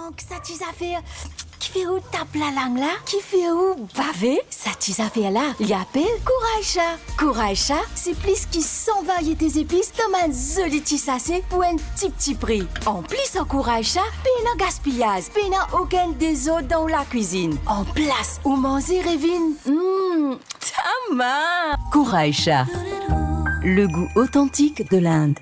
donc, ça t'y affaires qui fait où tape la langue là? Qui fait où baver? Ça t'y affaires là, il appelle Kouraïcha. Kouraïcha, c'est plus qui 100 variétés épices dans un joli tissacé pour un petit prix. En plus, en Kouraïcha, pas de gaspillage, pas aucun des autres dans la cuisine. En place où manger Révine. Tama! Kouraïcha, le goût authentique de l'Inde.